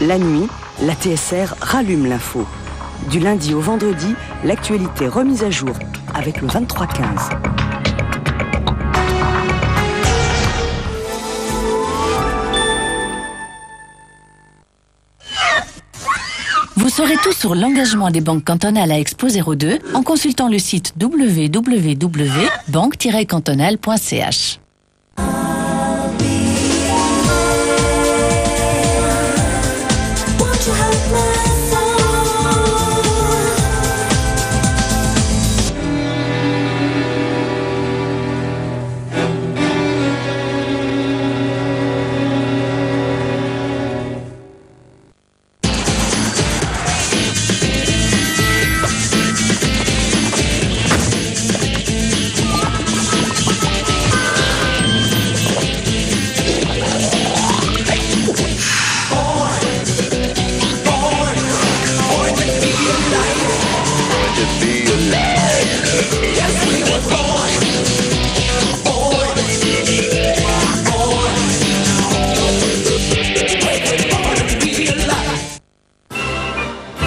La nuit, la TSR rallume l'info. Du lundi au vendredi, l'actualité remise à jour avec le 23-15. Vous saurez tout sur l'engagement des banques cantonales à Expo 02 en consultant le site www.banque-cantonale.ch.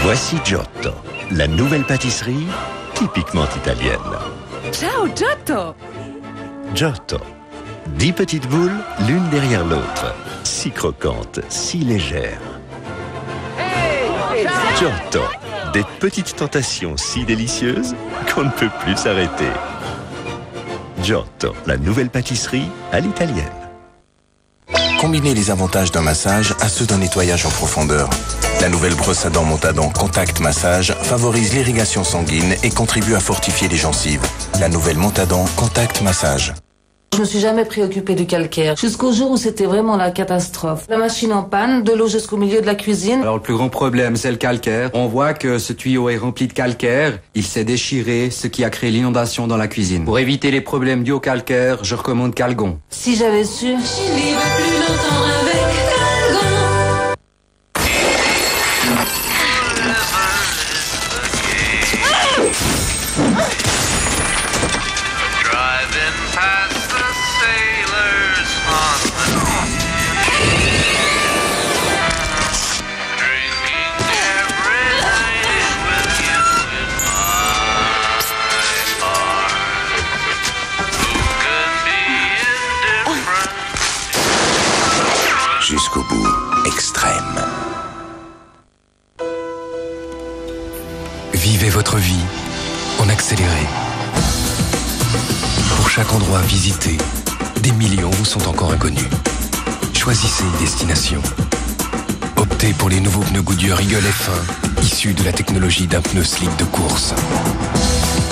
Voici Giotto, la nouvelle pâtisserie typiquement italienne. Ciao Giotto! Giotto, 10 petites boules, l'une derrière l'autre, si croquantes, si légères. Giotto, des petites tentations si délicieuses qu'on ne peut plus s'arrêter. Giotto, la nouvelle pâtisserie à l'italienne. Combinez les avantages d'un massage à ceux d'un nettoyage en profondeur. La nouvelle brosse à dents Montadon Contact Massage favorise l'irrigation sanguine et contribue à fortifier les gencives. La nouvelle Montadon Contact Massage. Je me suis jamais préoccupée du calcaire, jusqu'au jour où c'était vraiment la catastrophe. La machine en panne, de l'eau jusqu'au milieu de la cuisine. Alors le plus grand problème, c'est le calcaire. On voit que ce tuyau est rempli de calcaire. Il s'est déchiré, ce qui a créé l'inondation dans la cuisine. Pour éviter les problèmes dus au calcaire, je recommande Calgon. Si j'avais su... Je vivrai plus longtemps avec Calgon. Driving past the sailors on the drinking every night with you in my bar. Who could be indifferent? Jusqu'au bout, extrême. Vivez votre vie en accéléré. Pour chaque endroit visité, des millions vous sont encore inconnus. Choisissez une destination. Optez pour les nouveaux pneus Goodyear Eagle F1, issus de la technologie d'un pneu slick de course.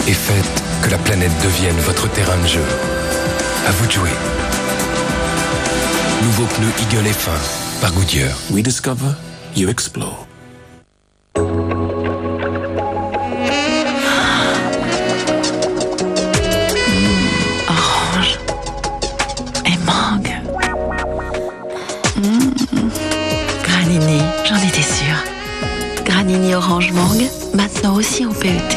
Et faites que la planète devienne votre terrain de jeu. À vous de jouer. Nouveau pneu Eagle F1 par Goodyear. We discover, you explore. Orange et mangue. Granini, j'en étais sûre. Granini orange mangue, maintenant aussi en PET.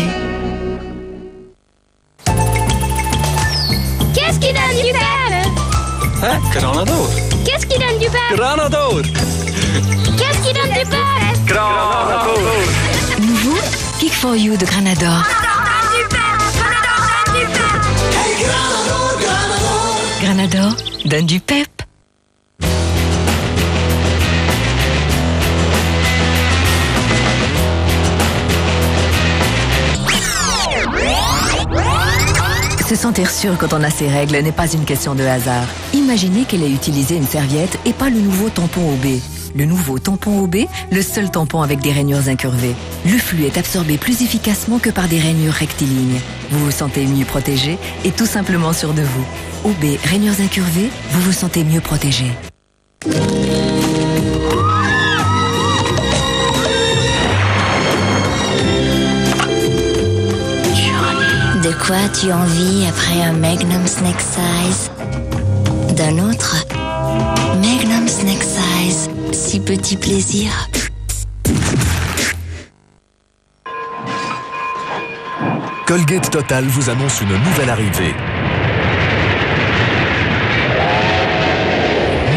Qu'est-ce qui donne du pep? Hein? Granador. Qu'est-ce qui donne du pep? Granador. Qu'est-ce qui donne du pep? Granador. Nouveau Kick for You de Granador. Granador donne du pep. Se sentir sûr quand on a ses règles n'est pas une question de hasard. Imaginez qu'elle ait utilisé une serviette et pas le nouveau tampon OB. Le nouveau tampon OB, le seul tampon avec des rainures incurvées. Le flux est absorbé plus efficacement que par des rainures rectilignes. Vous vous sentez mieux protégé et tout simplement sûr de vous. OB, rainures incurvées, vous vous sentez mieux protégé. De quoi as-tu envie après un Magnum Snack Size? D'un autre? Magnum Snack Size, si petit plaisir. Colgate Total vous annonce une nouvelle arrivée.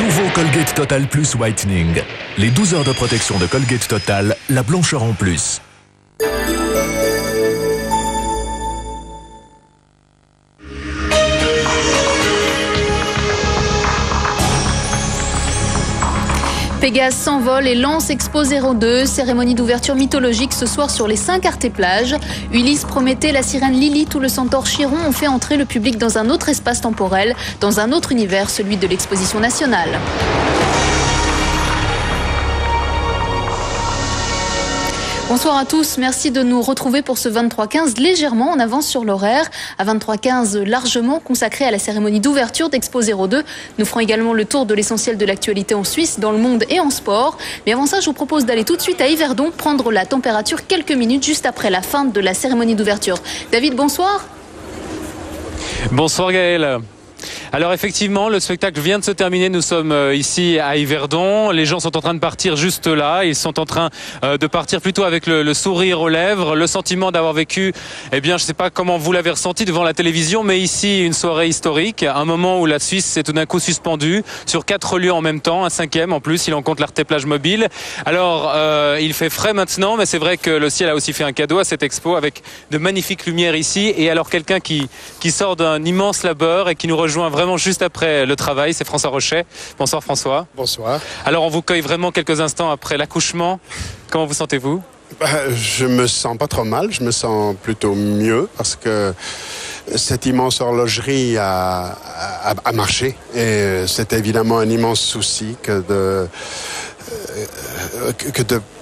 Nouveau Colgate Total Plus Whitening. Les 12 heures de protection de Colgate Total, la blancheur en plus. Pégase s'envole et lance Expo 02, cérémonie d'ouverture mythologique ce soir sur les 5 Arte-Plages. Ulysse, Prométhée, la sirène Lilith ou le centaure Chiron ont fait entrer le public dans un autre espace temporel, dans un autre univers, celui de l'exposition nationale. Bonsoir à tous, merci de nous retrouver pour ce 23-15 légèrement en avance sur l'horaire. À 23-15 largement consacré à la cérémonie d'ouverture d'Expo 02. Nous ferons également le tour de l'essentiel de l'actualité en Suisse, dans le monde et en sport. Mais avant ça, je vous propose d'aller tout de suite à Yverdon, prendre la température quelques minutes juste après la fin de la cérémonie d'ouverture. David, bonsoir. Bonsoir Gaël. Alors effectivement, le spectacle vient de se terminer. Nous sommes ici à Yverdon. Les gens sont en train de partir juste là. Ils sont en train de partir plutôt avec le sourire aux lèvres, le sentiment d'avoir vécu, eh bien, je ne sais pas comment vous l'avez ressenti devant la télévision, mais ici, une soirée historique, un moment où la Suisse s'est tout d'un coup suspendue sur 4 lieux en même temps, un 5e en plus, il en compte l'Arte-Plage mobile. Alors, il fait frais maintenant, mais c'est vrai que le ciel a aussi fait un cadeau à cette expo avec de magnifiques lumières ici. Et alors, quelqu'un qui sort d'un immense labeur et qui nous rejoint vraiment juste après le travail, c'est François Rochet. Bonsoir François. Bonsoir. Alors on vous cueille vraiment quelques instants après l'accouchement. Comment vous sentez-vous ? Je me sens pas trop mal, je me sens plutôt mieux parce que cette immense horlogerie a marché et c'est évidemment un immense souci que de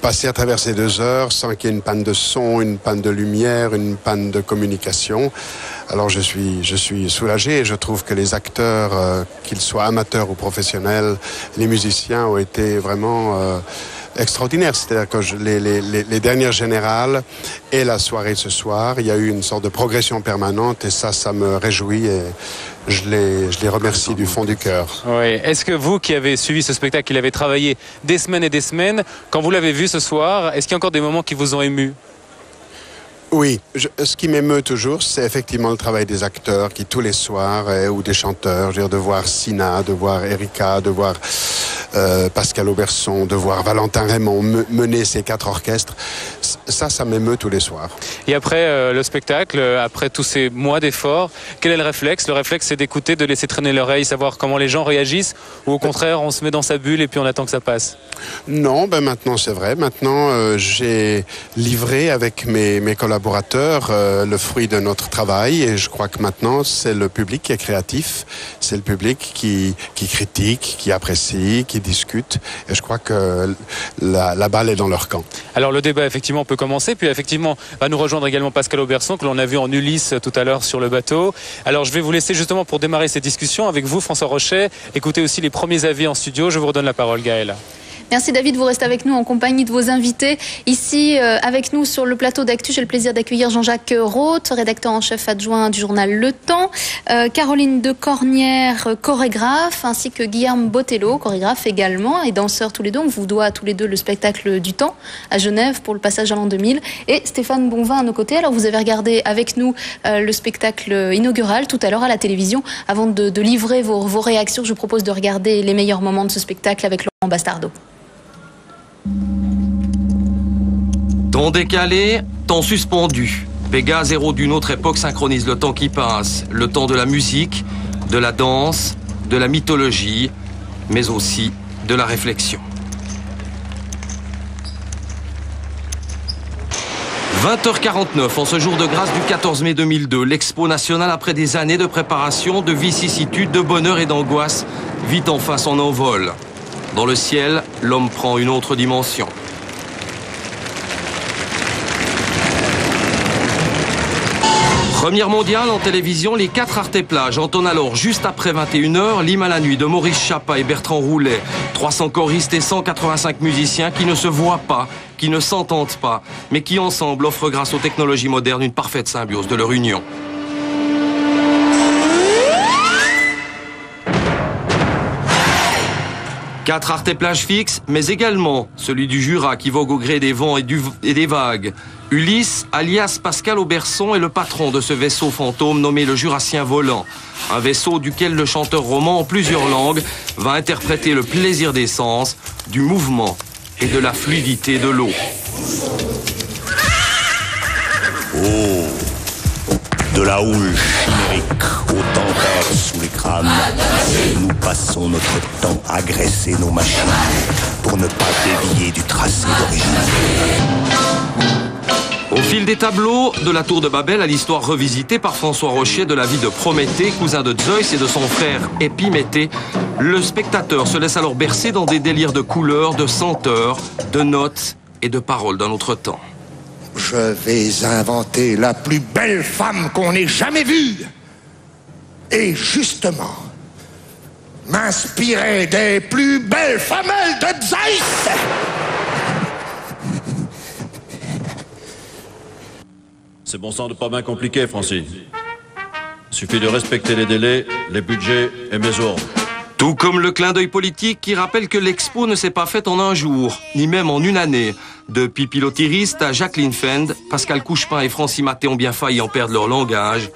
passer à travers ces 2 heures sans qu'il y ait une panne de son, une panne de lumière, une panne de communication. Alors je suis soulagé et je trouve que les acteurs, qu'ils soient amateurs ou professionnels, les musiciens ont été vraiment extraordinaires. C'est-à-dire que les dernières générales et la soirée ce soir, il y a eu une sorte de progression permanente et ça me réjouit et je les remercie du fond du cœur. Oui. Est-ce que vous qui avez suivi ce spectacle, qui l'avez travaillé des semaines et des semaines, quand vous l'avez vu ce soir, est-ce qu'il y a encore des moments qui vous ont ému ? Oui, ce qui m'émeut toujours, c'est effectivement le travail des acteurs qui tous les soirs, ou des chanteurs, je veux dire, de voir Sina, de voir Erika, de voir Pascal Auberson, de voir Valentin Raymond mener ces 4 orchestres, ça m'émeut tous les soirs. Et après le spectacle, après tous ces mois d'efforts, quel est le réflexe ? Le réflexe, c'est d'écouter, de laisser traîner l'oreille, savoir comment les gens réagissent, ou au contraire, on se met dans sa bulle et puis on attend que ça passe ? Non, maintenant c'est vrai. Maintenant, j'ai livré avec mes collaborateurs le fruit de notre travail et je crois que maintenant, c'est le public qui est créatif, c'est le public qui critique, qui apprécie, qui discute et je crois que la balle est dans leur camp. Alors le débat effectivement peut commencer, puis effectivement va nous rejoindre également Pascal Auberson que l'on a vu en Ulysse tout à l'heure sur le bateau. Alors je vais vous laisser justement pour démarrer cette discussion avec vous François Rochet, écoutez aussi les premiers avis en studio, je vous redonne la parole Gaël. Merci David, vous restez avec nous en compagnie de vos invités. Ici, avec nous sur le plateau d'Actu, j'ai le plaisir d'accueillir Jean-Jacques Roth, rédacteur en chef adjoint du journal Le Temps, Caroline de Cornière, chorégraphe, ainsi que Guillaume Botello, chorégraphe également, et danseur tous les deux. On vous doit à tous les deux le spectacle du Temps à Genève pour le passage à l'an 2000. Et Stéphane Bonvin à nos côtés. Alors vous avez regardé avec nous le spectacle inaugural tout à l'heure à la télévision. Avant de livrer vos réactions, je vous propose de regarder les meilleurs moments de ce spectacle avec Laurent Bastardo. Temps décalé, temps suspendu. Pégase, héros d'une autre époque, synchronise le temps qui passe, le temps de la musique, de la danse, de la mythologie, mais aussi de la réflexion. 20h49, en ce jour de grâce du 14 mai 2002, l'Expo nationale, après des années de préparation, de vicissitudes, de bonheur et d'angoisse, vit enfin son envol. Dans le ciel, l'homme prend une autre dimension. Première mondiale en télévision, les 4 Arte-Plages entonnent alors juste après 21h l'hymne à la nuit de Maurice Chapa et Bertrand Roulet. 300 choristes et 185 musiciens qui ne se voient pas, qui ne s'entendent pas, mais qui ensemble offrent grâce aux technologies modernes une parfaite symbiose de leur union. Quatre Arte-Plages fixes, mais également celui du Jura qui vogue au gré des vents et des vagues. Ulysse, alias Pascal Auberson, est le patron de ce vaisseau fantôme nommé le Jurassien Volant. Un vaisseau duquel le chanteur roman en plusieurs langues va interpréter le plaisir des sens, du mouvement et de la fluidité de l'eau. Oh, de la houle chimérique au tempère sous les crânes, nous passons notre temps à graisser nos machines pour ne pas dévier du tracé d'origine. Au fil des tableaux, de la tour de Babel à l'histoire revisitée par François Rocher de la vie de Prométhée, cousin de Zeus et de son frère Épiméthée, le spectateur se laisse alors bercer dans des délires de couleurs, de senteurs, de notes et de paroles d'un autre temps. Je vais inventer la plus belle femme qu'on ait jamais vue. Et justement, m'inspirer des plus belles femelles de Zeus. C'est bon sang de pas bien compliqué, Francine. Suffit de respecter les délais, les budgets et mes ordres. Tout comme le clin d'œil politique qui rappelle que l'expo ne s'est pas faite en un jour, ni même en une année. De Pipilotiriste à Jacqueline Fend, Pascal Couchepin et Francis Maté ont bien failli en perdre leur langage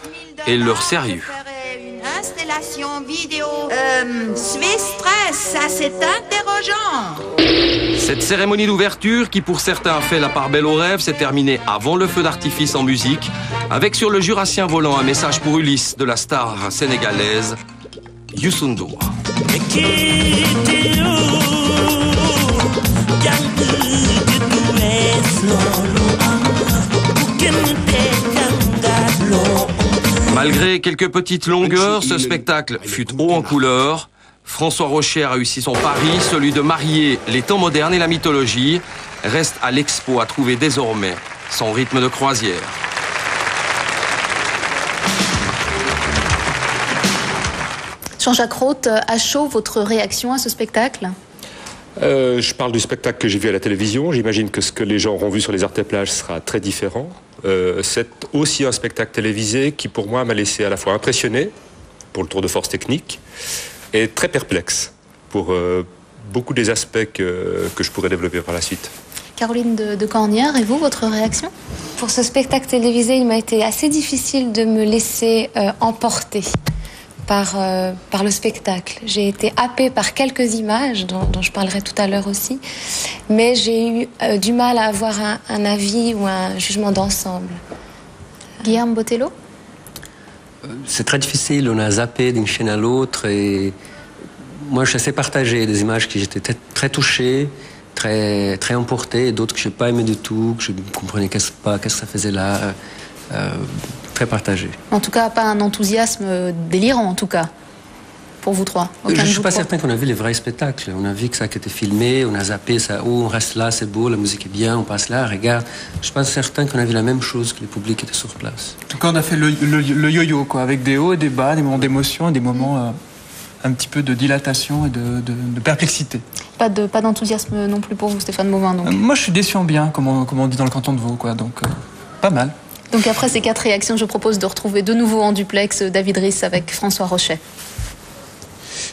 et leur sérieux. Installation vidéo. Swiss Stress, ça c'est interrogeant. Cette cérémonie d'ouverture, qui pour certains fait la part belle au rêve, s'est terminée avant le feu d'artifice en musique, avec sur le Jurassien Volant un message pour Ulysse de la star sénégalaise Youssou N'Dour. Malgré quelques petites longueurs, ce spectacle fut haut en couleurs. François Rocher a réussi son pari, celui de marier les temps modernes et la mythologie. Reste à l'expo à trouver désormais son rythme de croisière. Jean-Jacques Roth, à chaud, votre réaction à ce spectacle ? Je parle du spectacle que j'ai vu à la télévision. J'imagine que ce que les gens auront vu sur les arts-et-plages sera très différent. C'est aussi un spectacle télévisé qui, pour moi, m'a laissé à la fois impressionné pour le tour de force technique et très perplexe pour beaucoup des aspects que je pourrais développer par la suite. Caroline de Cornières, et vous, votre réaction ? Pour ce spectacle télévisé, il m'a été assez difficile de me laisser emporter par le spectacle. J'ai été happée par quelques images dont je parlerai tout à l'heure aussi, mais j'ai eu du mal à avoir un avis ou un jugement d'ensemble. Guillaume Botello ? C'est très difficile, on a zappé d'une chaîne à l'autre et moi je suis assez partagé, des images qui j'étais très touché, très emporté, et d'autres que je n'ai pas aimé du tout, que je ne comprenais qu'est-ce que ça faisait là. Très partagé. En tout cas, pas un enthousiasme délirant, en tout cas, pour vous trois. Je ne suis pas certain qu'on a vu les vrais spectacles. On a vu que ça a été filmé, on a zappé ça. Oh, on reste là, c'est beau, la musique est bien, on passe là, regarde. Je ne suis pas certain qu'on a vu la même chose que les publics qui étaient sur place. En tout cas, on a fait le yo-yo, quoi, avec des hauts et des bas, des moments d'émotion et des moments un petit peu de dilatation et de perplexité. Pas d'enthousiasme non plus pour vous, Stéphane Mauvin, donc. Moi, je suis déçu en bien, comme on dit dans le canton de Vaud, quoi, donc pas mal. Donc après ces 4 réactions, je propose de retrouver de nouveau en duplex David Riss avec François Rocher.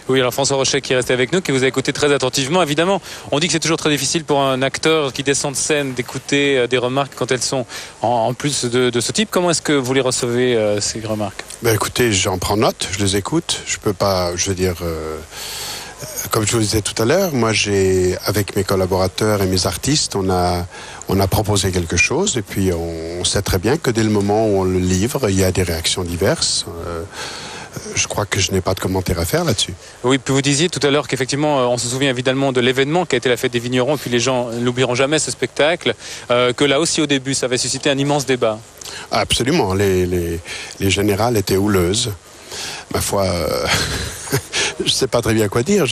Oui, alors François Rocher qui est resté avec nous, qui vous a écouté très attentivement. Évidemment, on dit que c'est toujours très difficile pour un acteur qui descend de scène d'écouter des remarques quand elles sont en plus de ce type. Comment est-ce que vous les recevez, ces remarques ? Écoutez, j'en prends note, je les écoute. Je peux pas, je veux dire... Comme je vous le disais tout à l'heure, moi avec mes collaborateurs et mes artistes, on a proposé quelque chose et puis on sait très bien que dès le moment où on le livre, il y a des réactions diverses. Je crois que je n'ai pas de commentaire à faire là-dessus. Oui, puis vous disiez tout à l'heure qu'effectivement, on se souvient évidemment de l'événement qui a été la fête des vignerons, et puis les gens n'oublieront jamais ce spectacle, que là aussi au début, ça avait suscité un immense débat. Absolument, les générales étaient houleuses. Ma foi, je ne sais pas très bien quoi dire.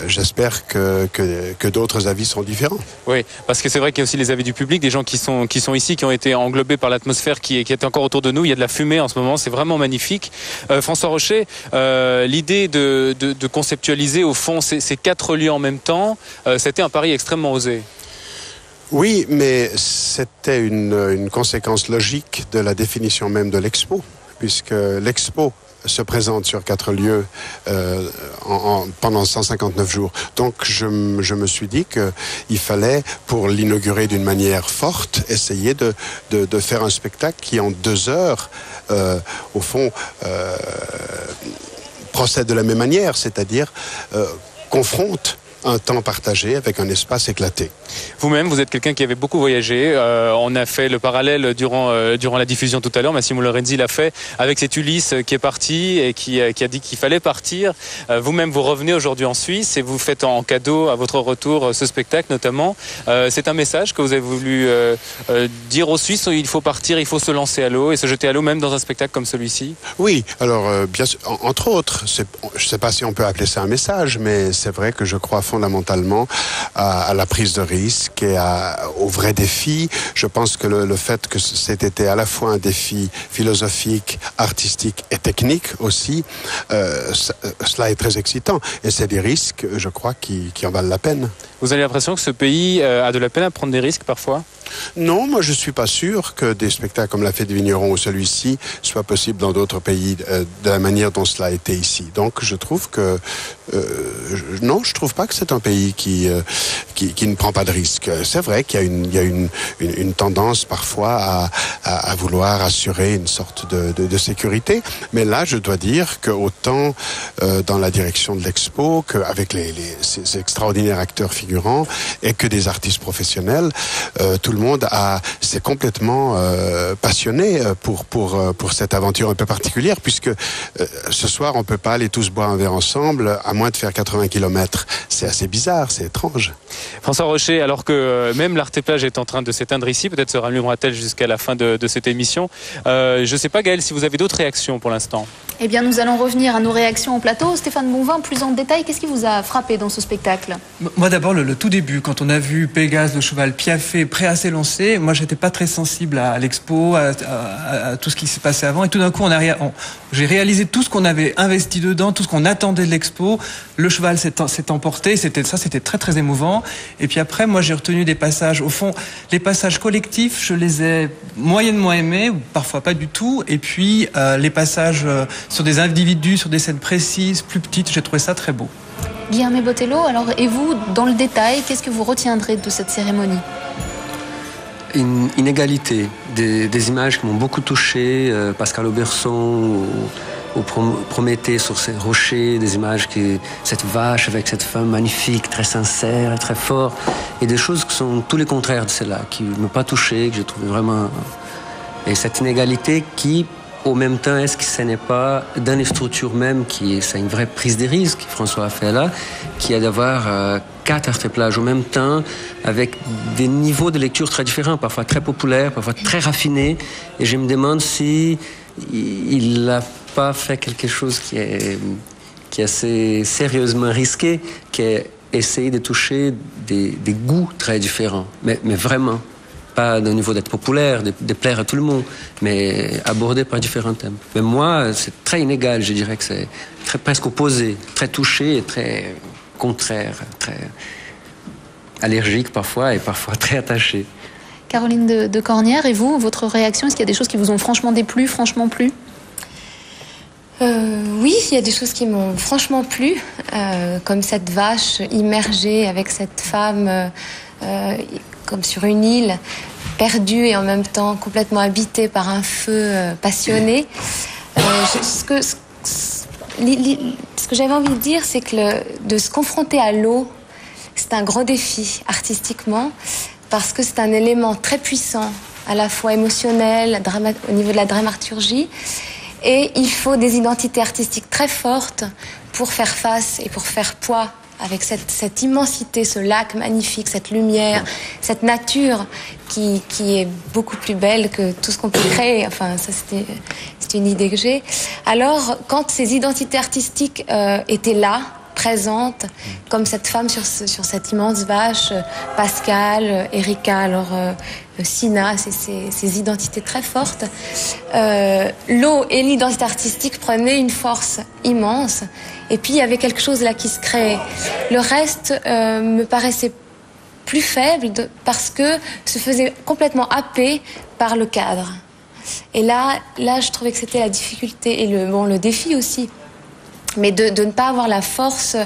J'espère que d'autres avis sont différents. Oui, parce que c'est vrai qu'il y a aussi les avis du public, des gens qui sont ici, qui ont été englobés par l'atmosphère qui est encore autour de nous. Il y a de la fumée en ce moment, c'est vraiment magnifique. François Rocher, l'idée de conceptualiser au fond ces 4 lieux en même temps, c'était un pari extrêmement osé. Oui, mais c'était une conséquence logique de la définition même de l'expo, puisque l'expo se présente sur 4 lieux pendant 159 jours. Donc je me suis dit qu'il fallait, pour l'inaugurer d'une manière forte, essayer de faire un spectacle qui en 2 heures, au fond, procède de la même manière, c'est-à-dire confronte un temps partagé avec un espace éclaté. Vous-même, vous êtes quelqu'un qui avait beaucoup voyagé. On a fait le parallèle durant la diffusion tout à l'heure. Massimo Lorenzi l'a fait avec cette Ulysse qui est partie et qui a dit qu'il fallait partir. Vous-même, vous revenez aujourd'hui en Suisse et vous faites en cadeau à votre retour ce spectacle notamment. C'est un message que vous avez voulu dire aux Suisses. Il faut partir, il faut se lancer à l'eau et se jeter à l'eau même dans un spectacle comme celui-ci. Oui, alors bien sûr, entre autres, je ne sais pas si on peut appeler ça un message, mais c'est vrai que je crois fondamentalement à la prise de risque et au vrai défi. Je pense que le fait que c'était à la fois un défi philosophique, artistique et technique aussi, cela est très excitant. Et c'est des risques, je crois, qui en valent la peine. Vous avez l'impression que ce pays a de la peine à prendre des risques parfois ? Non, moi je suis pas sûr que des spectacles comme la Fête des Vignerons ou celui-ci soient possibles dans d'autres pays de la manière dont cela a été ici. Donc je trouve que non, je trouve pas que c'est un pays qui ne prend pas de risques. C'est vrai qu'il y a une tendance parfois à vouloir assurer une sorte de sécurité, mais là je dois dire que autant dans la direction de l'expo qu'avec ces extraordinaires acteurs figurants et que des artistes professionnels, tout le monde s'est complètement passionné pour cette aventure un peu particulière, puisque ce soir on peut pas aller tous boire un verre ensemble à moins de faire 80 km. C'est assez bizarre, c'est étrange. François Rocher, alors que même l'Arte-Plage est en train de s'éteindre ici, peut-être se rallumera-t-elle jusqu'à la fin de cette émission. Je ne sais pas, Gaëlle, si vous avez d'autres réactions pour l'instant. Eh bien, nous allons revenir à nos réactions au plateau. Stéphane Bonvin, plus en détail, qu'est-ce qui vous a frappé dans ce spectacle ? Moi, d'abord, le tout début, quand on a vu Pégase, le cheval piaffer, prêt à s'élancer, moi, j'étais pas très sensible à l'expo, à tout ce qui s'est passé avant. Et tout d'un coup, j'ai réalisé tout ce qu'on avait investi dedans, tout ce qu'on attendait de l'expo. Le cheval s'est emporté. C'était très, très émouvant. Et puis après, moi, j'ai retenu des passages. Au fond, les passages collectifs, je les ai moyennement aimés, ou parfois pas du tout. Et puis, les passages sur des individus, sur des scènes précises, plus petites, j'ai trouvé ça très beau. Guillermo Botello, alors, et vous, dans le détail, qu'est-ce que vous retiendrez de cette cérémonie ? Une inégalité, des images qui m'ont beaucoup touché, Pascal Auberson au Prométhée sur ces rochers, des images cette vache avec cette femme magnifique, très sincère et très forte, et des choses qui sont tous les contraires de celle-là, qui ne m'ont pas touché, que j'ai trouvé vraiment... Et cette inégalité qui, au même temps, est-ce que ce n'est pas dans les structures même, c'est une vraie prise de risque que François a fait là, qui est d'avoir 4 Arte-Plage au même temps, avec des niveaux de lecture très différents, parfois très populaires, parfois très raffinés, et je me demande si il n'a pas fait quelque chose qui est assez sérieusement risqué, qui est essayer de toucher des goûts très différents, mais vraiment. Pas au niveau d'être populaire, de plaire à tout le monde, mais abordé par différents thèmes. Mais moi, c'est très inégal, je dirais que c'est presque opposé, très touché et très contraire, très allergique parfois et parfois très attaché. Caroline de Cornière, et vous, votre réaction, est-ce qu'il y a des choses qui vous ont franchement déplu, franchement plu ? Oui, il y a des choses qui m'ont franchement plu, comme cette vache immergée avec cette femme comme sur une île, perdue et en même temps complètement habitée par un feu passionné. Ce que j'avais envie de dire, c'est que de se confronter à l'eau, c'est un gros défi artistiquement, parce que c'est un élément très puissant, à la fois émotionnel, au niveau de la dramaturgie, et il faut des identités artistiques très fortes pour faire face et pour faire poids avec cette immensité, ce lac magnifique, cette lumière, cette nature qui est beaucoup plus belle que tout ce qu'on peut créer. Enfin, ça c'était une idée que j'ai. Alors, quand ces identités artistiques étaient là, présentes, comme cette femme sur cette immense vache, Pascal, Erika, alors Sina, ces identités très fortes, l'eau et l'identité artistique prenaient une force immense. Et puis il y avait quelque chose là qui se créait. Le reste me paraissait plus faible parce que se faisait complètement happer par le cadre. Et là, je trouvais que c'était la difficulté et le défi aussi. Mais de ne pas avoir la force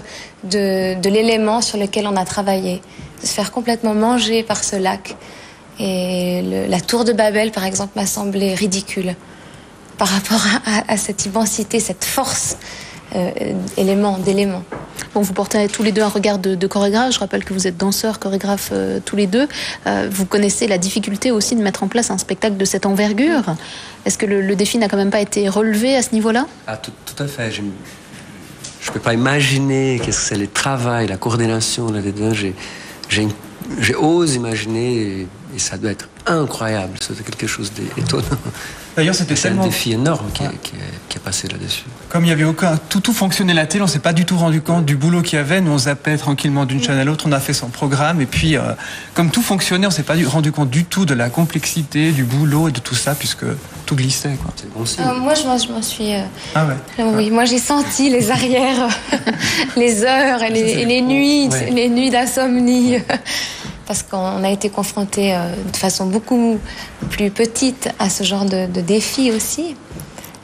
de l'élément sur lequel on a travaillé. De se faire complètement manger par ce lac. Et la tour de Babel, par exemple, m'a semblé ridicule par rapport à cette immensité, cette force d'éléments. Bon, vous portez tous les deux un regard de chorégraphe. Je rappelle que vous êtes danseurs, chorégraphes tous les deux. Vous connaissez la difficulté aussi de mettre en place un spectacle de cette envergure. Est-ce que le défi n'a quand même pas été relevé à ce niveau-là ? Tout à fait. Je ne peux pas imaginer qu'est-ce que c'est le travail, la coordination là-dedans. J'ose imaginer, et ça doit être incroyable. C'est quelque chose d'étonnant. D'ailleurs, c'était tellement... un défi énorme qui est passé là-dessus. Comme il y avait tout fonctionnait la télé, on s'est pas du tout rendu compte du boulot qu'il y avait. Nous, on zappait tranquillement d'une chaîne à l'autre, on a fait son programme. Et puis, comme tout fonctionnait, on s'est pas rendu compte du tout de la complexité, du boulot et de tout ça, puisque tout glissait, quoi. C'est bon signe. Moi, je m'en suis... Ah ouais. Oui, moi, j'ai senti les arrières, les heures et les nuits, les nuits d'insomnie. Parce qu'on a été confrontés de façon beaucoup plus petite à ce genre de défi aussi.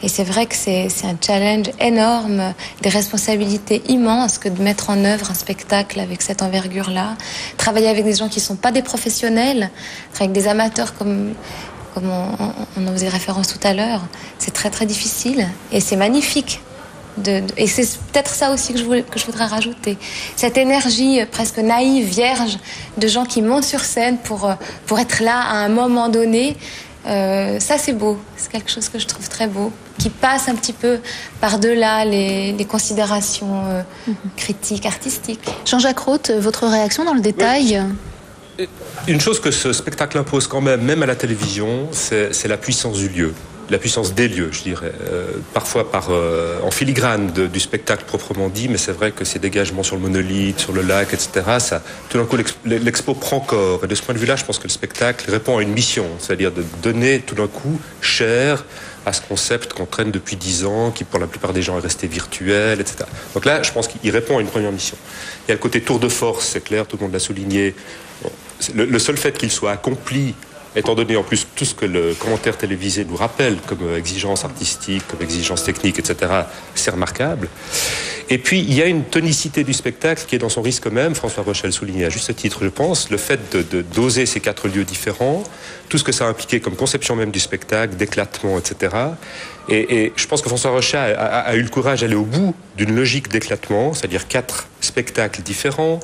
Et c'est vrai que c'est un challenge énorme, des responsabilités immenses que de mettre en œuvre un spectacle avec cette envergure-là. Travailler avec des gens qui ne sont pas des professionnels, avec des amateurs comme on en faisait référence tout à l'heure. C'est très très difficile et c'est magnifique. Et c'est peut-être ça aussi que je voudrais rajouter. Cette énergie presque naïve, vierge, de gens qui montent sur scène pour être là à un moment donné. Ça, c'est beau. C'est quelque chose que je trouve très beau, qui passe un petit peu par-delà les considérations critiques, artistiques. Jean-Jacques Roth, votre réaction dans le détail ? Une chose que ce spectacle impose quand même à la télévision, c'est la puissance du lieu. La puissance des lieux, je dirais, parfois en filigrane du spectacle proprement dit, mais c'est vrai que ces dégagements sur le monolithe, sur le lac, etc., ça, tout d'un coup, l'expo prend corps. Et de ce point de vue-là, je pense que le spectacle répond à une mission, c'est-à-dire de donner tout d'un coup chair à ce concept qu'on traîne depuis 10 ans, qui pour la plupart des gens est resté virtuel, etc. Donc là, je pense qu'il répond à une première mission. Il y a le côté tour de force, c'est clair, tout le monde l'a souligné. Bon, le seul fait qu'il soit accompli, étant donné en plus tout ce que le commentaire télévisé nous rappelle comme exigence artistique, comme exigence technique, etc., c'est remarquable. Et puis, il y a une tonicité du spectacle qui est dans son risque même. François Rochelle soulignait à juste titre, je pense, le fait d'oser ces 4 lieux différents, tout ce que ça a impliqué comme conception même du spectacle, d'éclatement, etc. Et je pense que François Rochelle a eu le courage d'aller au bout d'une logique d'éclatement, c'est-à-dire 4 spectacles différents,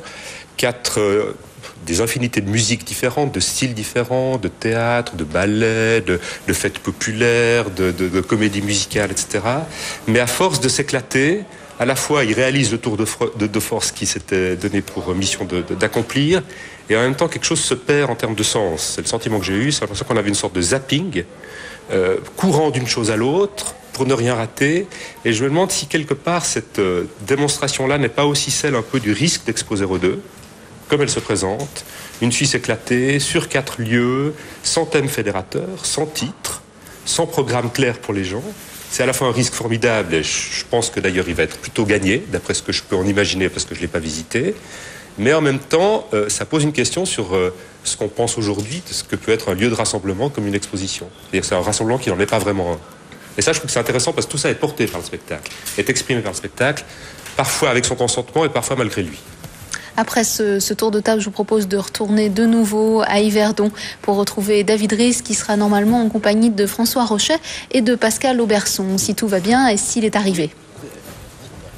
4... des infinités de musiques différentes, de styles différents, de théâtre, de ballet, de fêtes populaires, de comédies musicales, etc. Mais à force de s'éclater, à la fois il réalise le tour de force qui s'était donné pour mission d'accomplir, et en même temps quelque chose se perd en termes de sens. C'est le sentiment que j'ai eu, c'est l'impression qu'on avait une sorte de zapping, courant d'une chose à l'autre, pour ne rien rater. Et je me demande si quelque part cette démonstration-là n'est pas aussi celle un peu du risque d'Expo 02, comme elle se présente, une Suisse éclatée, sur 4 lieux, sans thème fédérateur, sans titre, sans programme clair pour les gens. C'est à la fois un risque formidable, et je pense que d'ailleurs il va être plutôt gagné, d'après ce que je peux en imaginer, parce que je ne l'ai pas visité. Mais en même temps, ça pose une question sur ce qu'on pense aujourd'hui de ce que peut être un lieu de rassemblement comme une exposition. C'est-à-dire que c'est un rassemblement qui n'en est pas vraiment un. Et ça, je trouve que c'est intéressant, parce que tout ça est porté par le spectacle, est exprimé par le spectacle, parfois avec son consentement et parfois malgré lui. Après ce tour de table, je vous propose de retourner de nouveau à Yverdon pour retrouver David Riss, qui sera normalement en compagnie de François Rochet et de Pascal Auberson, si tout va bien et s'il est arrivé.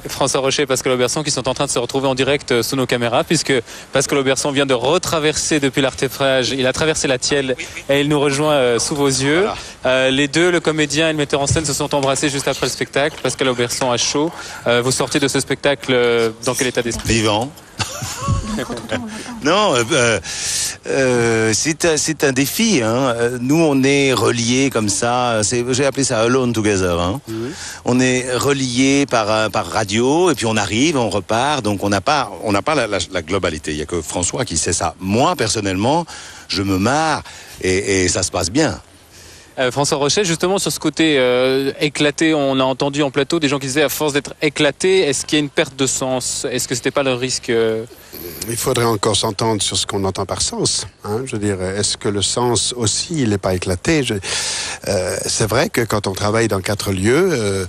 François Rochet et Pascal Auberson qui sont en train de se retrouver en direct sous nos caméras, puisque Pascal Auberson vient de retraverser depuis l'artéfrage, il a traversé la Thielle et il nous rejoint sous vos yeux. Les deux, le comédien et le metteur en scène, se sont embrassés juste après le spectacle. Pascal Auberson à chaud. Vous sortez de ce spectacle dans quel état d'esprit ? Vivant. Non, c'est un défi. Hein. Nous, on est reliés comme ça. J'ai appelé ça Alone Together. Hein. On est reliés par radio, et puis on arrive, on repart. Donc on n'a pas la globalité. Il y a que François qui sait ça. Moi, personnellement, je me marre et ça se passe bien. François Rochet, justement sur ce côté éclaté, on a entendu en plateau des gens qui disaient à force d'être éclaté, est-ce qu'il y a une perte de sens? Est-ce que c'était pas le risque Il faudrait encore s'entendre sur ce qu'on entend par sens. Je veux dire, est-ce que le sens aussi, il n'est pas éclaté? C'est vrai que quand on travaille dans 4 lieux,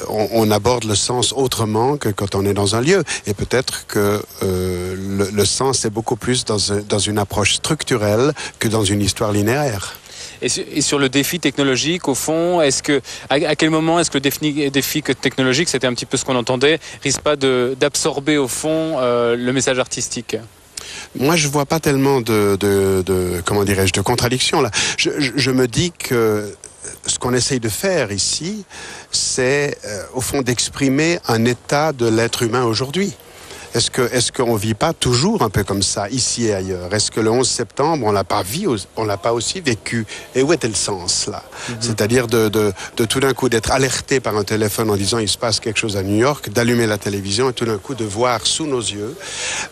on aborde le sens autrement que quand on est dans un lieu. Et peut-être que le sens est beaucoup plus dans une approche structurelle que dans une histoire linéaire. Et sur le défi technologique, au fond, à quel moment est-ce que le défi technologique, c'était un petit peu ce qu'on entendait, risque pas d'absorber au fond le message artistique? Moi, je vois pas tellement de contradiction là. Je me dis que ce qu'on essaye de faire ici, c'est au fond d'exprimer un état de l'être humain aujourd'hui. Est-ce qu'on vit pas toujours un peu comme ça, ici et ailleurs? Est-ce que le 11 septembre, on l'a pas aussi vécu? Et où était le sens, là? C'est-à-dire de tout d'un coup d'être alerté par un téléphone en disant il se passe quelque chose à New York, d'allumer la télévision et tout d'un coup de voir sous nos yeux,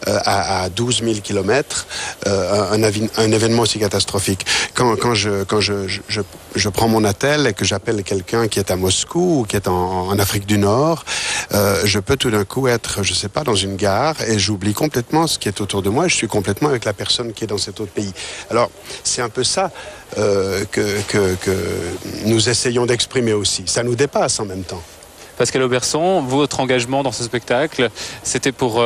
à 12 000 kilomètres, un événement aussi catastrophique. Quand je prends mon attel et que j'appelle quelqu'un qui est à Moscou ou qui est en Afrique du Nord, je peux tout d'un coup être, je sais pas, dans une gare et j'oublie complètement ce qui est autour de moi. Je suis complètement avec la personne qui est dans cet autre pays. Alors, c'est un peu ça que nous essayons d'exprimer aussi. Ça nous dépasse en même temps. Pascal Auberson, votre engagement dans ce spectacle, c'était pour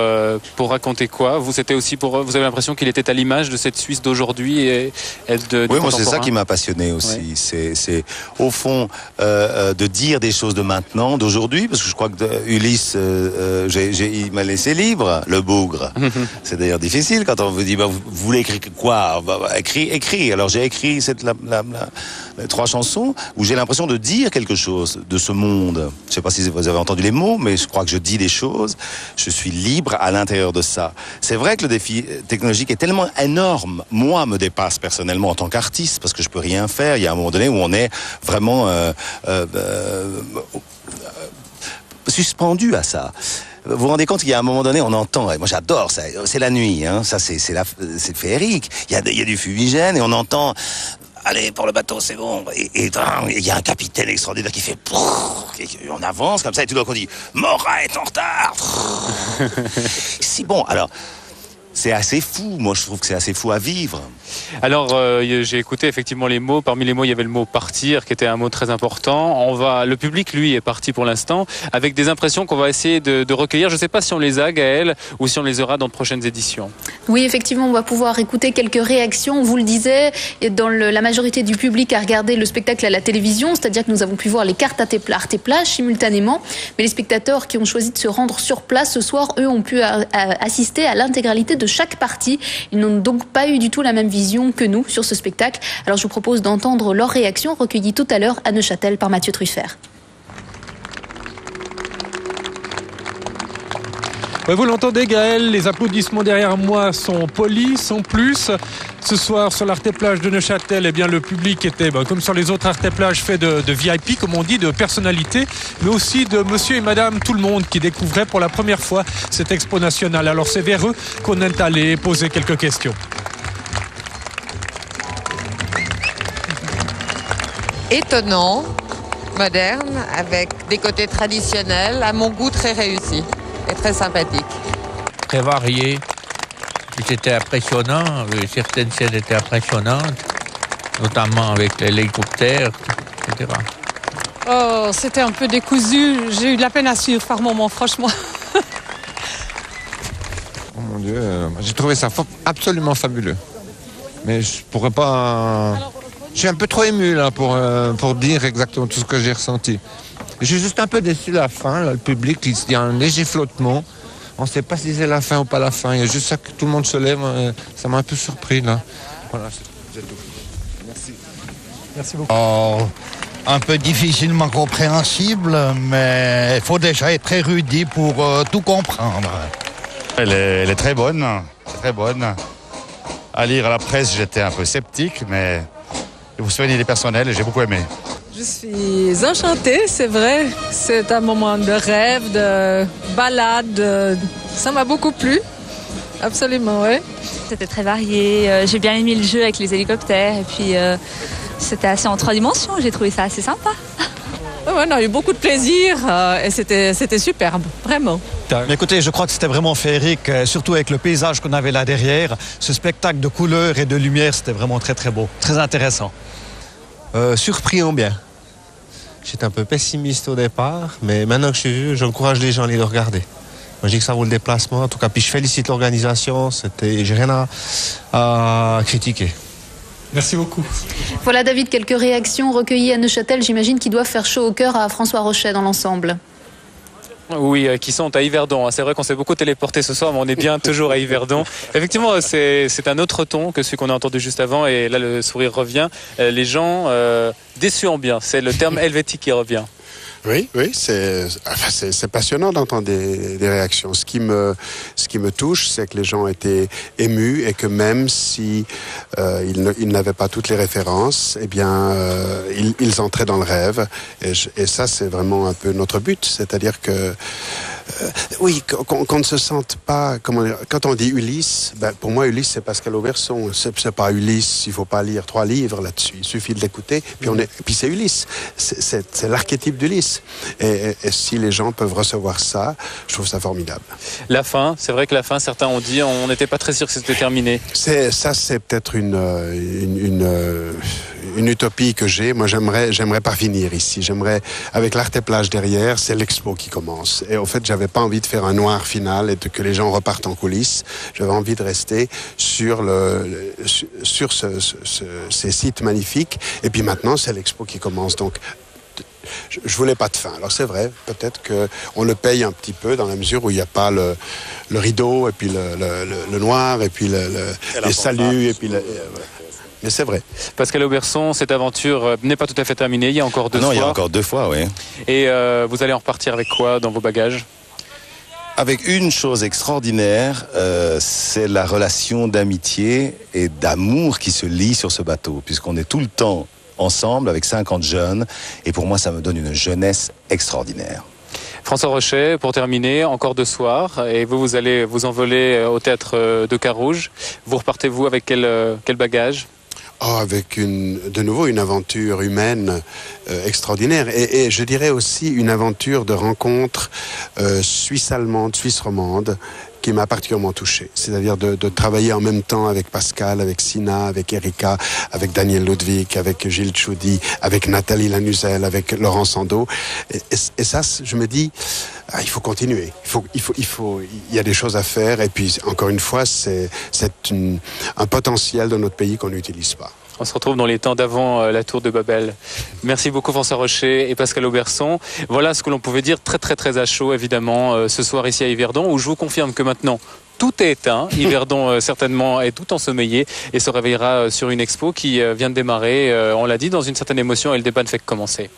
raconter quoi? Vous avez l'impression qu'il était à l'image de cette Suisse d'aujourd'hui Oui, moi c'est ça qui m'a passionné aussi. Ouais. C'est au fond de dire des choses de maintenant, d'aujourd'hui, parce que je crois que Ulysse, il m'a laissé libre, le bougre. C'est d'ailleurs difficile quand on vous dit, vous voulez écrire quoi? Écris. Alors j'ai écrit les 3 chansons où j'ai l'impression de dire quelque chose de ce monde. Je sais pas si vous avez entendu les mots, mais je crois que je dis des choses. Je suis libre à l'intérieur de ça. C'est vrai que le défi technologique est tellement énorme. Moi, me dépasse personnellement en tant qu'artiste, parce que je peux rien faire. Il y a un moment donné où on est vraiment suspendu à ça. Vous vous rendez compte qu'il y a un moment donné, on entend, et moi j'adore ça, c'est la nuit, ça c'est féerique. Il y a du fumigène et on entend. Allez, pour le bateau, c'est bon. Et il y a un capitaine extraordinaire qui fait... Et on avance comme ça, et tout d'un coup on dit « Morat est en retard !» Si bon, alors... C'est assez fou, moi je trouve que c'est assez fou à vivre. Alors j'ai écouté effectivement les mots, parmi les mots il y avait le mot partir qui était un mot très important. Le public lui est parti pour l'instant avec des impressions qu'on va essayer de recueillir. Je ne sais pas si on les a, Gaëlle, ou si on les aura dans de prochaines éditions. Oui, effectivement, on va pouvoir écouter quelques réactions. Vous le disiez, la majorité du public a regardé le spectacle à la télévision, c'est-à-dire que nous avons pu voir les cartes Arte et Plage simultanément. Mais les spectateurs qui ont choisi de se rendre sur place ce soir, eux, ont pu assister à l'intégralité de chaque partie. Ils n'ont donc pas eu du tout la même vision que nous sur ce spectacle. Alors je vous propose d'entendre leurs réactions recueillies tout à l'heure à Neuchâtel par Mathieu Truffert. Ouais, vous l'entendez, Gaël, les applaudissements derrière moi sont polis, sont plus. Ce soir, sur l'Arte Plage de Neuchâtel, eh bien, le public était, comme sur les autres Arte Plage, fait de VIP, comme on dit, de personnalité, mais aussi de monsieur et madame tout le monde qui découvraient pour la première fois cette expo nationale. Alors c'est vers eux qu'on est allé poser quelques questions. Étonnant, moderne, avec des côtés traditionnels, à mon goût très réussi. Et très sympathique. Très varié. C'était impressionnant. Certaines scènes étaient impressionnantes, notamment avec l'hélicoptère, etc. Oh, c'était un peu décousu. J'ai eu de la peine à suivre par moments, franchement. Oh mon Dieu, j'ai trouvé ça absolument fabuleux. Mais je pourrais pas... Je suis un peu trop ému là pour dire exactement tout ce que j'ai ressenti. Je suis juste un peu déçu de la fin, là, le public, il y a un léger flottement. On ne sait pas si c'est la fin ou pas la fin. Il y a juste ça que tout le monde se lève. Ça m'a un peu surpris là. Voilà, c'est tout. Merci. Merci beaucoup. Oh, un peu difficilement compréhensible, mais il faut déjà être érudit pour tout comprendre. Elle est très bonne, très bonne. À lire à la presse, j'étais un peu sceptique, mais vous souvenez des personnels et j'ai beaucoup aimé. Je suis enchantée, c'est vrai. C'est un moment de rêve, de balade. Ça m'a beaucoup plu. Absolument, oui. C'était très varié. J'ai bien aimé le jeu avec les hélicoptères. Et puis, c'était assez en 3 dimensions. J'ai trouvé ça assez sympa. Ouais, on a eu beaucoup de plaisir et c'était superbe, vraiment. Mais écoutez, je crois que c'était vraiment féerique, surtout avec le paysage qu'on avait là derrière. Ce spectacle de couleurs et de lumière, c'était vraiment très très beau, très intéressant. Surpris en bien. J'étais un peu pessimiste au départ, mais maintenant que je suis vu, j'encourage les gens à aller le regarder. Moi, je dis que ça vaut le déplacement, en tout cas. Puis je félicite l'organisation, j'ai rien à critiquer. Merci beaucoup. Voilà David, quelques réactions recueillies à Neuchâtel, j'imagine qu'ils doivent faire chaud au cœur à François Rochet dans l'ensemble. Oui, qui sont à Yverdon. C'est vrai qu'on s'est beaucoup téléporté ce soir, mais on est bien toujours à Yverdon. Effectivement, c'est un autre ton que celui qu'on a entendu juste avant, et là le sourire revient. Les gens déçus en bien, c'est le terme helvétique qui revient. Oui, c'est passionnant d'entendre des réactions. Ce qui me touche, c'est que les gens étaient émus et que même si ils n'avaient pas toutes les références, eh bien, ils entraient dans le rêve. Et ça, c'est vraiment un peu notre but. C'est-à-dire que oui, qu'on ne se sente pas, quand on dit Ulysse, pour moi Ulysse c'est Pascal Auberson, c'est pas Ulysse, il faut pas lire 3 livres là-dessus, il suffit de l'écouter, puis c'est Ulysse, c'est l'archétype d'Ulysse, et si les gens peuvent recevoir ça, je trouve ça formidable. La fin, c'est vrai que la fin, certains ont dit, on n'était pas très sûr que c'était terminé. C'est peut-être une utopie que j'ai. Moi j'aimerais pas finir ici, j'aimerais, avec l'Arte Plage derrière, c'est l'expo qui commence, et au fait j'avais pas envie de faire un noir final et que les gens repartent en coulisses. J'avais envie de rester sur ces sites magnifiques. Et puis maintenant, c'est l'expo qui commence. Donc, je voulais pas de fin. Alors c'est vrai, peut-être qu'on le paye un petit peu dans la mesure où il n'y a pas le rideau et puis le noir et puis les saluts et puis mais c'est vrai. Pascal Auberson, cette aventure n'est pas tout à fait terminée. Il y a encore 2 fois. Non, il y a encore 2 fois, oui. Et vous allez en repartir avec quoi dans vos bagages ? Avec une chose extraordinaire, c'est la relation d'amitié et d'amour qui se lie sur ce bateau, puisqu'on est tout le temps ensemble avec 50 jeunes, et pour moi ça me donne une jeunesse extraordinaire. François Rochet, pour terminer, encore 2 soirs, et vous allez vous envoler au théâtre de Carouge. Vous repartez avec quel bagage ? Avec de nouveau une aventure humaine extraordinaire, et je dirais aussi une aventure de rencontre suisse-allemande, suisse-romande, qui m'a particulièrement touché. C'est-à-dire de travailler en même temps avec Pascal, avec Sina, avec Erika, avec Daniel Ludwig, avec Gilles Tchoudi, avec Nathalie Lanuzel, avec Laurent Sandeau. Et ça, je me dis, il faut continuer. Il y a des choses à faire. Et puis, encore une fois, c'est un potentiel de notre pays qu'on n'utilise pas. On se retrouve dans les temps d'avant la tour de Babel. Merci beaucoup François Rochet et Pascal Auberson. Voilà ce que l'on pouvait dire très très très à chaud évidemment ce soir ici à Yverdon, où je vous confirme que maintenant tout est éteint. Yverdon certainement est tout ensommeillé et se réveillera sur une expo qui vient de démarrer, on l'a dit, dans une certaine émotion, et le débat ne fait que commencer.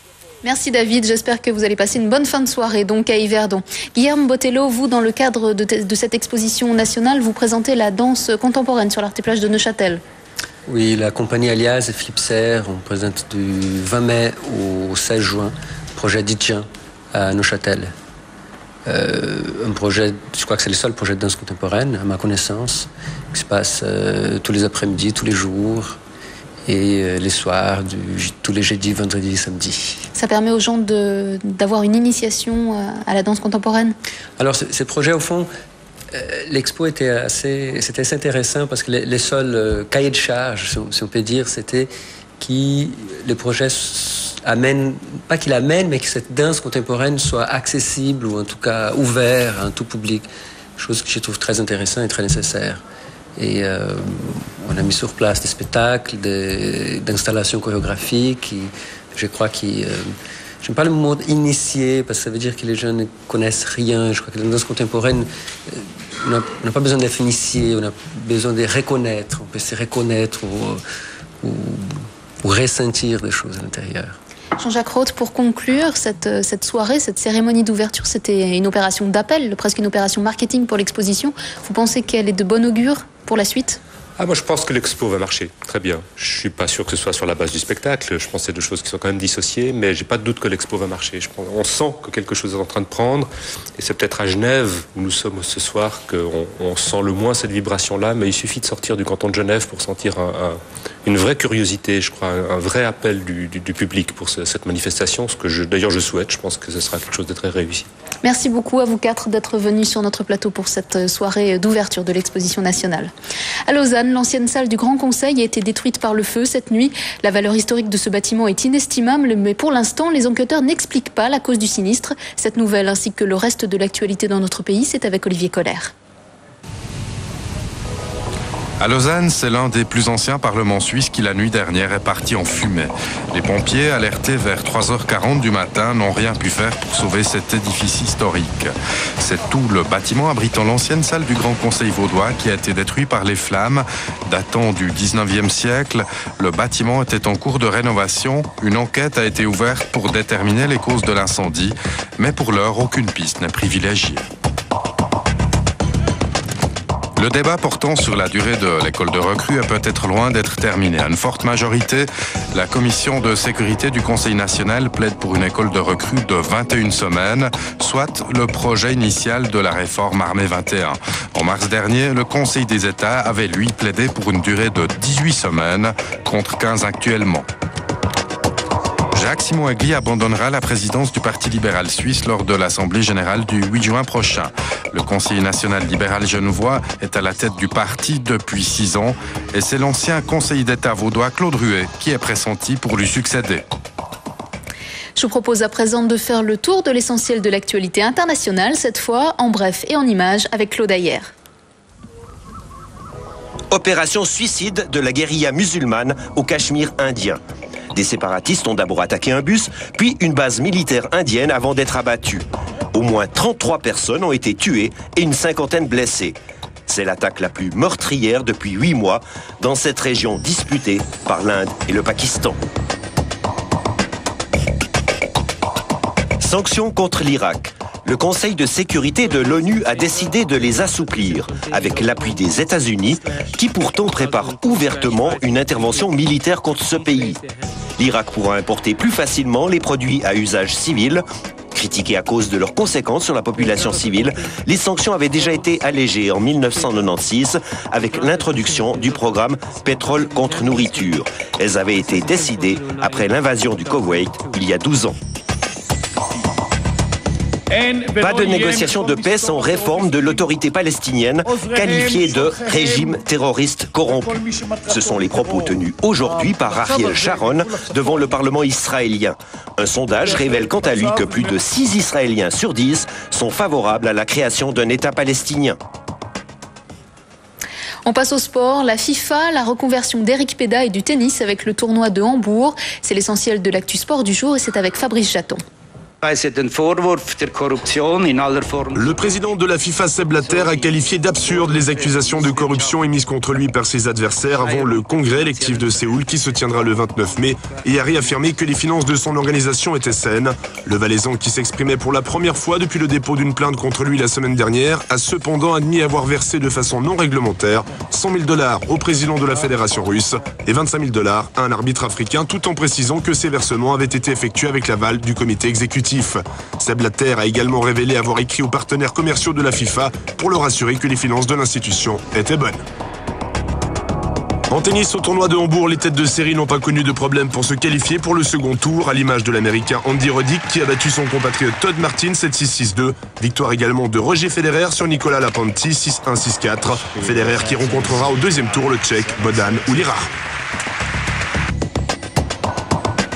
Merci David, j'espère que vous allez passer une bonne fin de soirée donc à Yverdon. Guillermo Botello, vous, dans le cadre de cette exposition nationale, vous présentez la danse contemporaine sur l'Arte Plage de Neuchâtel. Oui, la compagnie Alias et Philippe Serre, on présente du 20 mai au 16 juin, projet Ditien à Neuchâtel. Un projet, je crois que c'est le seul projet de danse contemporaine, à ma connaissance, qui se passe tous les après-midi, tous les jours, et les soirs, tous les jeudis, vendredis, samedis. Ça permet aux gens d'avoir une initiation à la danse contemporaine ? Alors, ces projets, au fond, l'expo c'était assez intéressant parce que les seuls cahiers de charges, si on peut dire, c'était le projet amène, pas qu'il amène, mais que cette danse contemporaine soit accessible ou en tout cas ouverte à un tout public. Chose que je trouve très intéressante et très nécessaire. Et on a mis sur place des spectacles, d'installations chorégraphiques, je crois j'aime pas le mot initié parce que ça veut dire que les jeunes ne connaissent rien. Je crois que dans la danse contemporaine, on n'a pas besoin d'être initié, on a besoin de reconnaître. On peut se reconnaître ou ressentir des choses à l'intérieur. Jean-Jacques Roth, pour conclure cette soirée, cette cérémonie d'ouverture, c'était une opération d'appel, presque une opération marketing pour l'exposition. Vous pensez qu'elle est de bon augure pour la suite ? Moi je pense que l'expo va marcher très bien. Je suis pas sûr que ce soit sur la base du spectacle. Je pense que c'est deux choses qui sont quand même dissociées, mais j'ai pas de doute que l'expo va marcher. On sent que quelque chose est en train de prendre, et c'est peut-être à Genève où nous sommes ce soir qu'on sent le moins cette vibration-là, mais il suffit de sortir du canton de Genève pour sentir une vraie curiosité, je crois, un vrai appel du public pour cette manifestation, ce que d'ailleurs je souhaite. Je pense que ce sera quelque chose de très réussi. Merci beaucoup à vous quatre d'être venus sur notre plateau pour cette soirée d'ouverture de l'exposition nationale. À Lausanne, l'ancienne salle du Grand Conseil a été détruite par le feu cette nuit. La valeur historique de ce bâtiment est inestimable, mais pour l'instant, les enquêteurs n'expliquent pas la cause du sinistre. Cette nouvelle ainsi que le reste de l'actualité dans notre pays, c'est avec Olivier Colère. À Lausanne, c'est l'un des plus anciens parlements suisses qui la nuit dernière est parti en fumée. Les pompiers, alertés vers 3h40 du matin, n'ont rien pu faire pour sauver cet édifice historique. C'est tout le bâtiment abritant l'ancienne salle du Grand Conseil vaudois qui a été détruit par les flammes. Datant du 19e siècle, le bâtiment était en cours de rénovation. Une enquête a été ouverte pour déterminer les causes de l'incendie, mais pour l'heure, aucune piste n'est privilégiée. Le débat portant sur la durée de l'école de recrues est peut-être loin d'être terminé. À une forte majorité, la commission de sécurité du Conseil national plaide pour une école de recrues de 21 semaines, soit le projet initial de la réforme Armée 21. En mars dernier, le Conseil des États avait lui plaidé pour une durée de 18 semaines contre 15 actuellement. Jacques Simon-Aigli abandonnera la présidence du Parti libéral suisse lors de l'Assemblée générale du 8 juin prochain. Le conseiller national libéral genevois est à la tête du parti depuis 6 ans et c'est l'ancien conseiller d'État vaudois Claude Ruet qui est pressenti pour lui succéder. Je vous propose à présent de faire le tour de l'essentiel de l'actualité internationale, cette fois en bref et en images avec Claude Ayer. Opération suicide de la guérilla musulmane au Cachemire indien. Des séparatistes ont d'abord attaqué un bus, puis une base militaire indienne avant d'être abattus. Au moins 33 personnes ont été tuées et une cinquantaine blessées. C'est l'attaque la plus meurtrière depuis 8 mois dans cette région disputée par l'Inde et le Pakistan. Sanctions contre l'Irak. Le Conseil de sécurité de l'ONU a décidé de les assouplir, avec l'appui des États-Unis, qui pourtant préparent ouvertement une intervention militaire contre ce pays. L'Irak pourra importer plus facilement les produits à usage civil. Critiqués à cause de leurs conséquences sur la population civile, les sanctions avaient déjà été allégées en 1996 avec l'introduction du programme Pétrole contre nourriture. Elles avaient été décidées après l'invasion du Koweït il y a 12 ans. Pas de négociation de paix sans réforme de l'autorité palestinienne, qualifiée de régime terroriste corrompu. Ce sont les propos tenus aujourd'hui par Ariel Sharon devant le Parlement israélien. Un sondage révèle quant à lui que plus de 6 Israéliens sur 10 sont favorables à la création d'un État palestinien. On passe au sport. La FIFA, la reconversion d'Eric Peda et du tennis avec le tournoi de Hambourg. C'est l'essentiel de l'actu sport du jour et c'est avec Fabrice Jaton. Le président de la FIFA, Sepp Blatter, a qualifié d'absurde les accusations de corruption émises contre lui par ses adversaires avant le congrès électif de Séoul qui se tiendra le 29 mai et a réaffirmé que les finances de son organisation étaient saines. Le Valaisan, qui s'exprimait pour la première fois depuis le dépôt d'une plainte contre lui la semaine dernière, a cependant admis avoir versé de façon non réglementaire $100 000 au président de la fédération russe et $25 000 à un arbitre africain, tout en précisant que ces versements avaient été effectués avec l'aval du comité exécutif. Sepp Blatter a également révélé avoir écrit aux partenaires commerciaux de la FIFA pour leur assurer que les finances de l'institution étaient bonnes. En tennis, au tournoi de Hambourg, les têtes de série n'ont pas connu de problème pour se qualifier pour le second tour, à l'image de l'Américain Andy Roddick qui a battu son compatriote Todd Martin 7-6, 6-2. Victoire également de Roger Federer sur Nicolas Lapanti 6-1, 6-4. Federer qui rencontrera au deuxième tour le Tchèque Bodan Ulirar.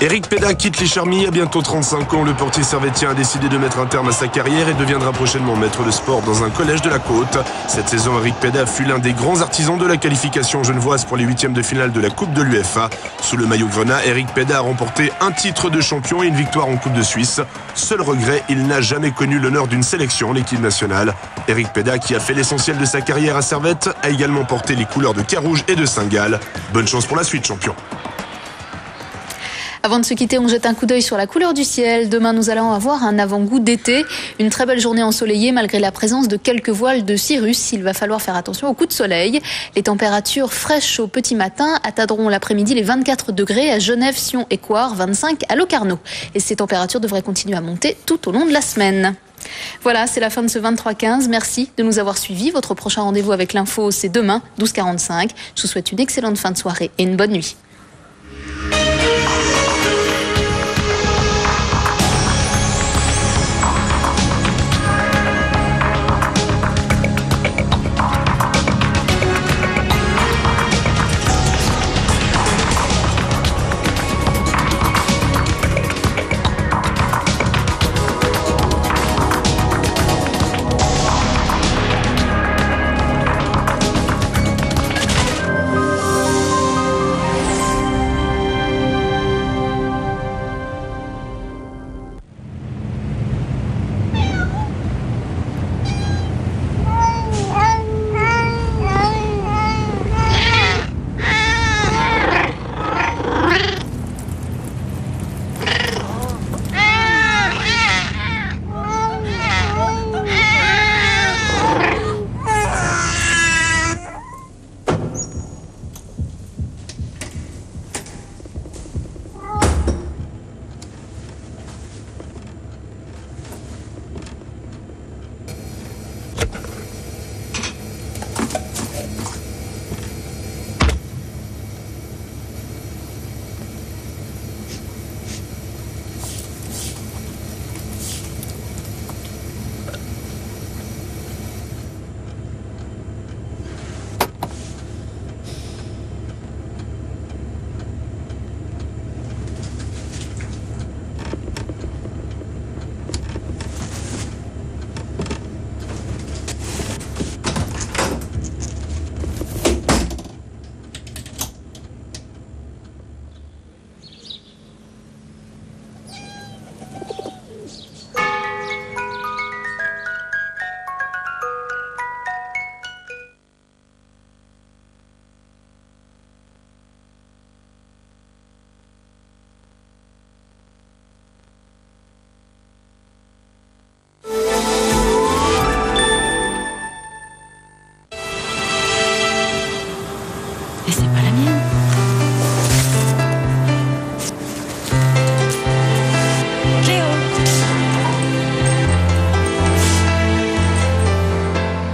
Eric Peda quitte les Charmilles à bientôt 35 ans. Le portier servétien a décidé de mettre un terme à sa carrière et deviendra prochainement maître de sport dans un collège de la Côte. Cette saison, Eric Peda fut l'un des grands artisans de la qualification genevoise pour les 8e de finale de la Coupe de l'UEFA. Sous le maillot grenat, Eric Peda a remporté un titre de champion et une victoire en Coupe de Suisse. Seul regret, il n'a jamais connu l'honneur d'une sélection en équipe nationale. Eric Peda, qui a fait l'essentiel de sa carrière à Servette, a également porté les couleurs de Carouge et de Saint-Gall. Bonne chance pour la suite, champion. Avant de se quitter, on jette un coup d'œil sur la couleur du ciel. Demain, nous allons avoir un avant-goût d'été. Une très belle journée ensoleillée malgré la présence de quelques voiles de cirrus. Il va falloir faire attention aux coups de soleil. Les températures fraîches au petit matin atteindront l'après-midi les 24 degrés à Genève, Sion et Coire, 25 à Locarno. Et ces températures devraient continuer à monter tout au long de la semaine. Voilà, c'est la fin de ce 23-15. Merci de nous avoir suivis. Votre prochain rendez-vous avec l'info, c'est demain, 12h45. Je vous souhaite une excellente fin de soirée et une bonne nuit.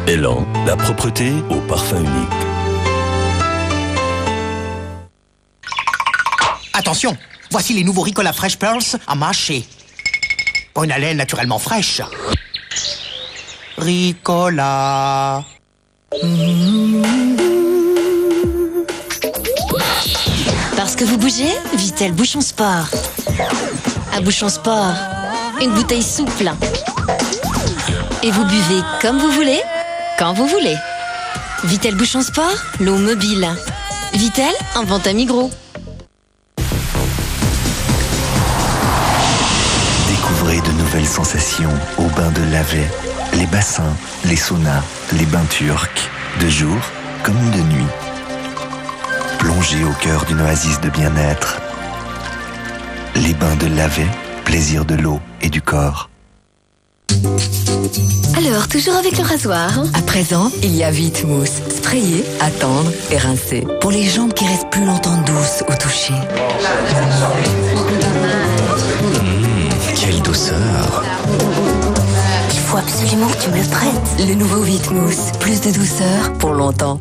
Elan, la propreté au parfum unique. Attention, voici les nouveaux Ricola Fresh Pearls à mâcher. Pour une haleine naturellement fraîche. Ricola. Parce que vous bougez, Vittel Bouchon Sport. À Bouchon Sport, une bouteille souple. Et vous buvez comme vous voulez, quand vous voulez. Vittel Bouchon Sport, l'eau mobile. Vittel, invente à Migros. Découvrez de nouvelles sensations au bain de Lavey. Les bassins, les saunas, les bains turcs, de jour comme de nuit. Plongez au cœur d'une oasis de bien-être. Les bains de Lavey, plaisir de l'eau et du corps. Alors, toujours avec le rasoir. À présent, il y a Vitmousse. Sprayer, attendre et rincer. Pour les jambes qui restent plus longtemps douces au toucher. Quelle douceur! Il faut absolument que tu me le prêtes. Le nouveau Vitmousse. Plus de douceur pour longtemps.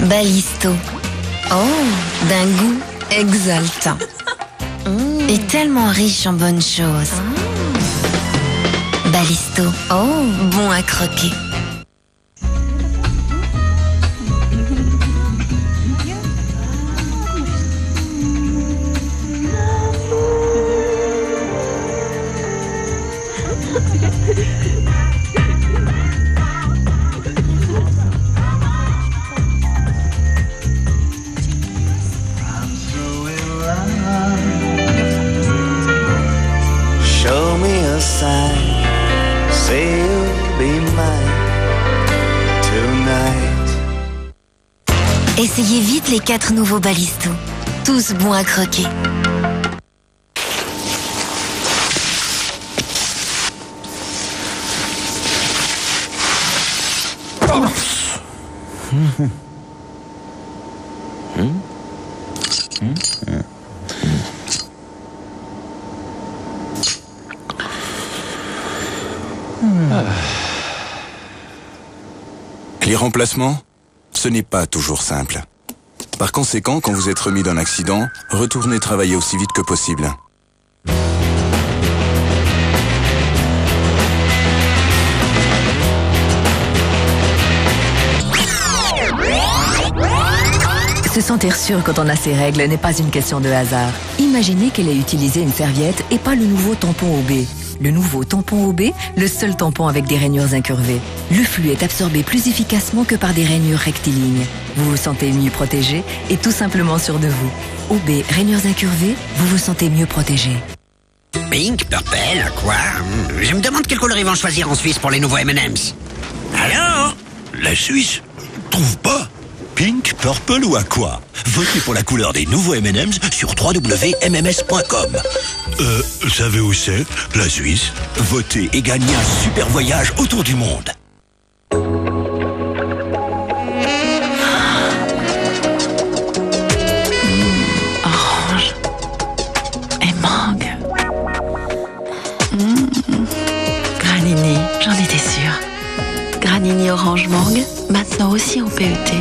Balisto. Oh, d'un goût exaltant. Et tellement riche en bonnes choses. Balisto. Oh, bon à croquer. Show me a sign, say you'll be mine. Essayez vite les 4 nouveaux Balistos. Tous bons à croquer. Les remplacements, ce n'est pas toujours simple. Par conséquent, quand vous êtes remis d'un accident, retournez travailler aussi vite que possible. Se sentir sûr quand on a ses règles n'est pas une question de hasard. Imaginez qu'elle ait utilisé une serviette et pas le nouveau tampon OB. Le nouveau tampon OB, le seul tampon avec des rainures incurvées. Le flux est absorbé plus efficacement que par des rainures rectilignes. Vous vous sentez mieux protégé et tout simplement sûr de vous. OB, rainures incurvées, vous vous sentez mieux protégé. Pink, purple, quoi? Je me demande quelle couleur ils vont choisir en Suisse pour les nouveaux M&M's. Alors? La Suisse? Trouve pas? Pink, purple ou aqua? Votez pour la couleur des nouveaux M&M's sur www.mms.com. Savez où c'est, la Suisse? Votez et gagnez un super voyage autour du monde. Orange et mangue. Granini, j'en étais sûre. Granini orange mangue, maintenant aussi au PET.